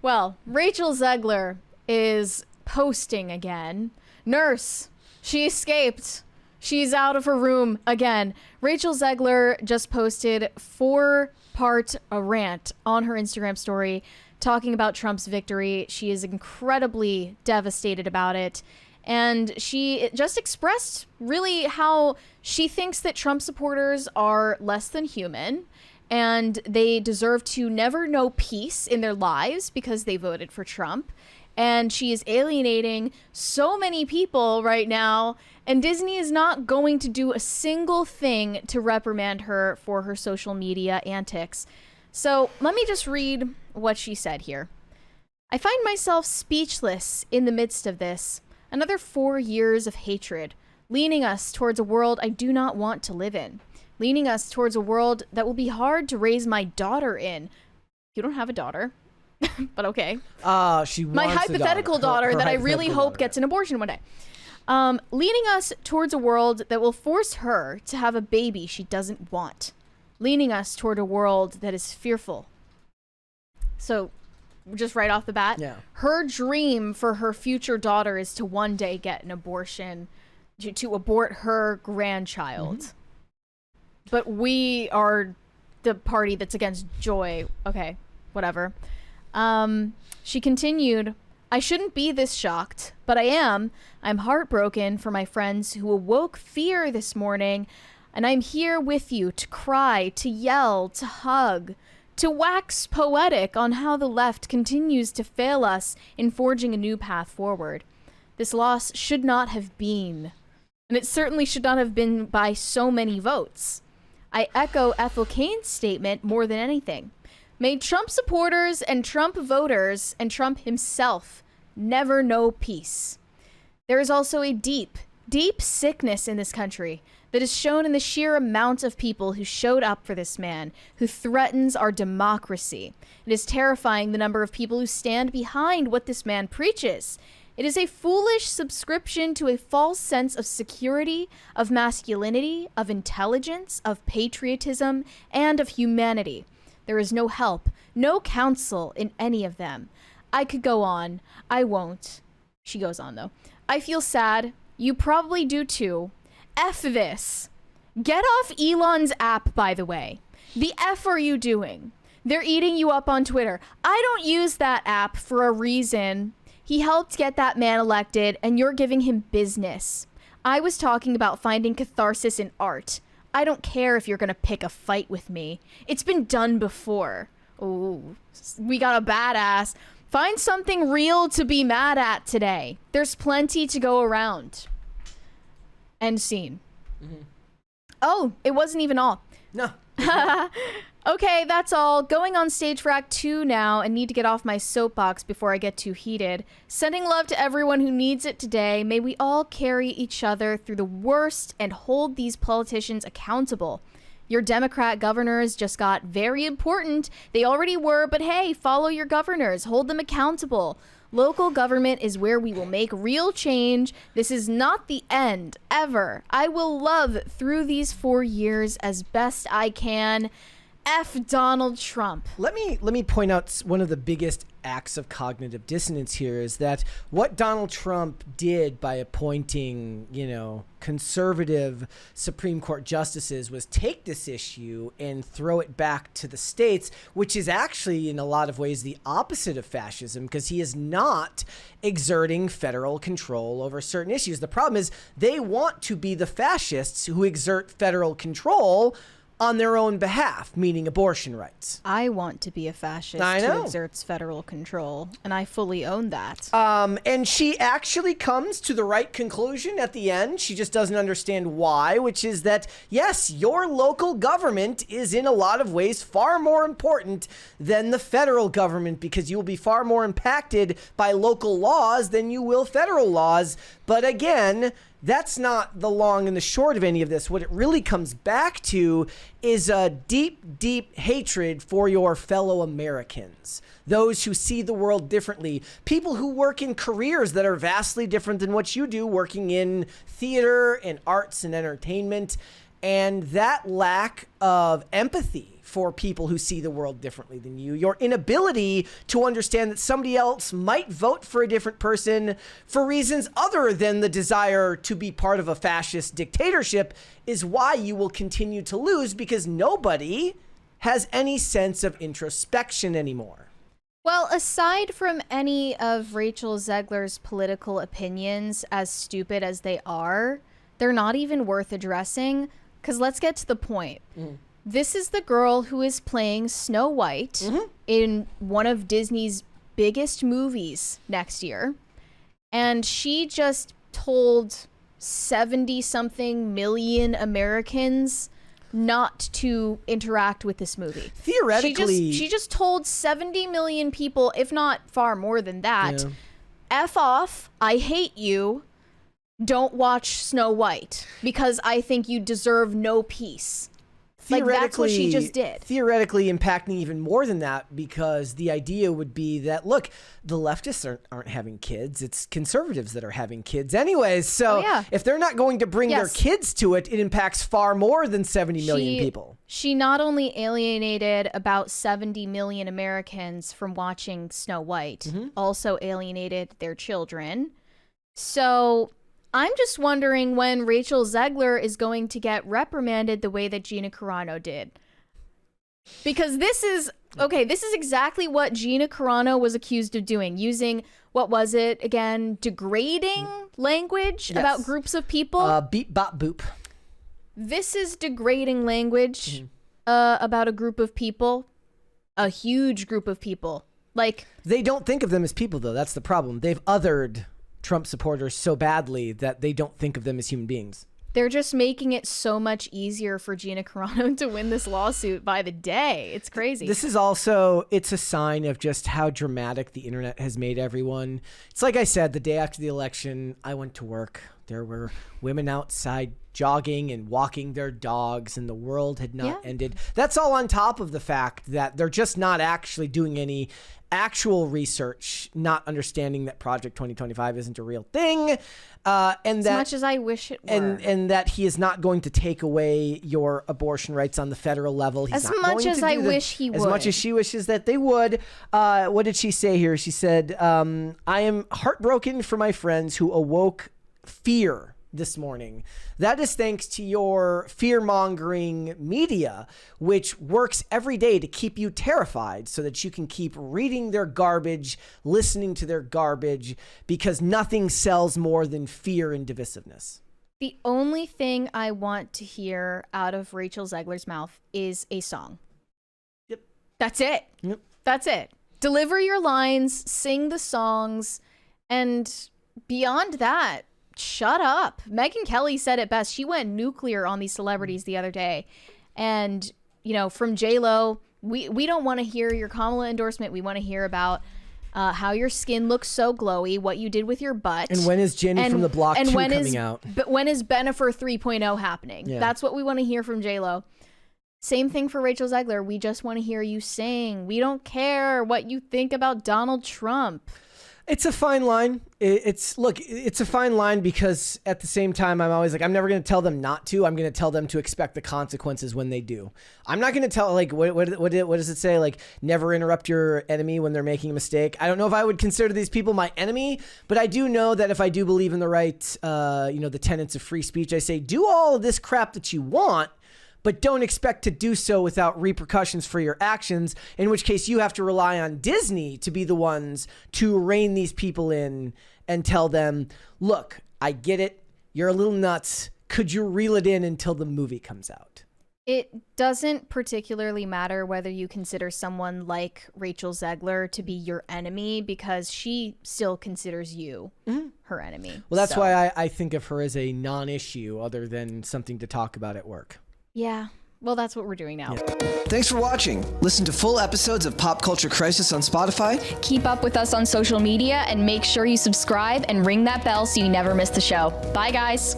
Well, Rachel Zegler is posting again. Nurse, she escaped. She's out of her room again. Rachel Zegler just posted 4-part rant on her Instagram story talking about Trump's victory. She is incredibly devastated about it. And she just expressed really how she thinks that Trump supporters are less than human and they deserve to never know peace in their lives because they voted for Trump. And she is alienating so many people right now, and Disney is not going to do a single thing to reprimand her for her social media antics. So let me just read what she said here. I find myself speechless in the midst of this. Another 4 years of hatred, leaning us towards a world I do not want to live in. Leaning us towards a world that will be hard to raise my daughter in. You don't have a daughter, but okay. She wants my hypothetical daughter that I really hope gets an abortion one day. Leading us towards a world that will force her to have a baby she doesn't want. Leading us toward a world that is fearful. So, just right off the bat, her dream for her future daughter is to one day get an abortion, to abort her grandchild. Mm-hmm. But we are the party that's against joy. Okay, whatever. She continued, I shouldn't be this shocked, but I am. I'm heartbroken for my friends who awoke fear this morning, and I'm here with you to cry, to yell, to hug, to wax poetic on how the left continues to fail us in forging a new path forward. This loss should not have been, and it certainly should not have been by so many votes. I echo Ethel Kane's statement more than anything. May Trump supporters and Trump voters and Trump himself never know peace. There is also a deep, deep sickness in this country that is shown in the sheer amount of people who showed up for this man, who threatens our democracy. It is terrifying the number of people who stand behind what this man preaches. It is a foolish subscription to a false sense of security, of masculinity, of intelligence, of patriotism, and of humanity. There is no help, no counsel in any of them. I could go on. I won't. She goes on, though. I feel sad. You probably do, too. F this. Get off Elon's app, by the way. The F are you doing? They're eating you up on Twitter. I don't use that app for a reason. He helped get that man elected, and you're giving him business. I was talking about finding catharsis in art. I don't care if you're going to pick a fight with me. It's been done before. Oh, we got a badass. Find something real to be mad at today. There's plenty to go around. End scene. Mm-hmm. Oh, it wasn't even all. No. Okay, that's all. Going on stage for Act 2 now and need to get off my soapbox before I get too heated. Sending love to everyone who needs it today. May we all carry each other through the worst and hold these politicians accountable. Your Democrat governors just got very important. They already were, but hey, follow your governors. Hold them accountable. Local government is where we will make real change. This is not the end, ever. I will love through these 4 years as best I can. F Donald Trump. Let me point out one of the biggest acts of cognitive dissonance here is that what Donald Trump did by appointing, conservative Supreme Court justices was take this issue and throw it back to the states, which is actually in a lot of ways the opposite of fascism because he is not exerting federal control over certain issues. The problem is they want to be the fascists who exert federal control on their own behalf, meaning abortion rights. I want to be a fascist who exerts federal control, and I fully own that. And she actually comes to the right conclusion at the end. She just doesn't understand why, which is that, yes, your local government is in a lot of ways far more important than the federal government because you will be far more impacted by local laws than you will federal laws. But again, that's not the long and the short of any of this. What it really comes back to is a deep, deep hatred for your fellow Americans, those who see the world differently, people who work in careers that are vastly different than what you do, working in theater and arts and entertainment. And that lack of empathy for people who see the world differently than you, your inability to understand that somebody else might vote for a different person for reasons other than the desire to be part of a fascist dictatorship is why you will continue to lose, because nobody has any sense of introspection anymore. Well, aside from any of Rachel Zegler's political opinions, as stupid as they are, they're not even worth addressing, because let's get to the point. This is the girl who is playing Snow White in one of Disney's biggest movies next year. And she just told 70-something million Americans not to interact with this movie. Theoretically, she just told 70 million people, if not far more than that, F off, I hate you, don't watch Snow White because I think you deserve no peace. Like, that's what she just did. Theoretically impacting even more than that, because the idea would be that, look, the leftists aren't having kids. It's conservatives that are having kids anyways. So if they're not going to bring their kids to it, it impacts far more than 70 million people. She not only alienated about 70 million Americans from watching Snow White, also alienated their children. So I'm just wondering when Rachel Zegler is going to get reprimanded the way that Gina Carano did. Because this is exactly what Gina Carano was accused of doing. Using, what was it again? Degrading language about groups of people? Beep, bop, boop. This is degrading language about a group of people. A huge group of people. Like, they don't think of them as people, though. That's the problem. They've othered Trump supporters so badly that they don't think of them as human beings. They're just making it so much easier for Gina Carano to win this lawsuit by the day. It's crazy. This is also, it's a sign of just how dramatic the internet has made everyone. It's like I said, the day after the election, I went to work. There were women outside jogging and walking their dogs, and the world had not ended. That's all on top of the fact that they're just not actually doing any actual research, not understanding that Project 2025 isn't a real thing. And that, as much as I wish it were. And that he is not going to take away your abortion rights on the federal level. He's as much as I wish he would. As much as she wishes that they would. What did she say here? She said, I am heartbroken for my friends who awoke fear this morning. That is thanks to your fear-mongering media, which works every day to keep you terrified so that you can keep reading their garbage, listening to their garbage, because nothing sells more than fear and divisiveness. The only thing I want to hear out of Rachel Zegler's mouth is a song. Yep. That's it. Yep. That's it. Deliver your lines, sing the songs, and beyond that, shut up. Megyn Kelly said it best. She went nuclear on these celebrities the other day. And, you know, from J-Lo, we don't want to hear your Kamala endorsement. We want to hear about how your skin looks so glowy, what you did with your butt. And when is Jenny from the Block 2 coming out? But when is Bennifer 3.0 happening? Yeah. That's what we want to hear from J-Lo. Same thing for Rachel Zegler. We just want to hear you sing. We don't care what you think about Donald Trump. It's a fine line. It's a fine line, because at the same time, I'm always like, I'm never going to tell them not to. I'm going to tell them to expect the consequences when they do. I'm not going to tell, like, what does it say? Like, never interrupt your enemy when they're making a mistake. I don't know if I would consider these people my enemy, but I do know that if I do believe in the right, the tenets of free speech, I say, do all of this crap that you want, but don't expect to do so without repercussions for your actions, in which case you have to rely on Disney to be the ones to rein these people in and tell them, look, I get it. You're a little nuts. Could you reel it in until the movie comes out? It doesn't particularly matter whether you consider someone like Rachel Zegler to be your enemy, because she still considers you her enemy. Well, that's why I think of her as a non-issue other than something to talk about at work. Yeah, well, that's what we're doing now. Yeah. Thanks for watching. Listen to full episodes of Pop Culture Crisis on Spotify. Keep up with us on social media and make sure you subscribe and ring that bell so you never miss the show. Bye, guys.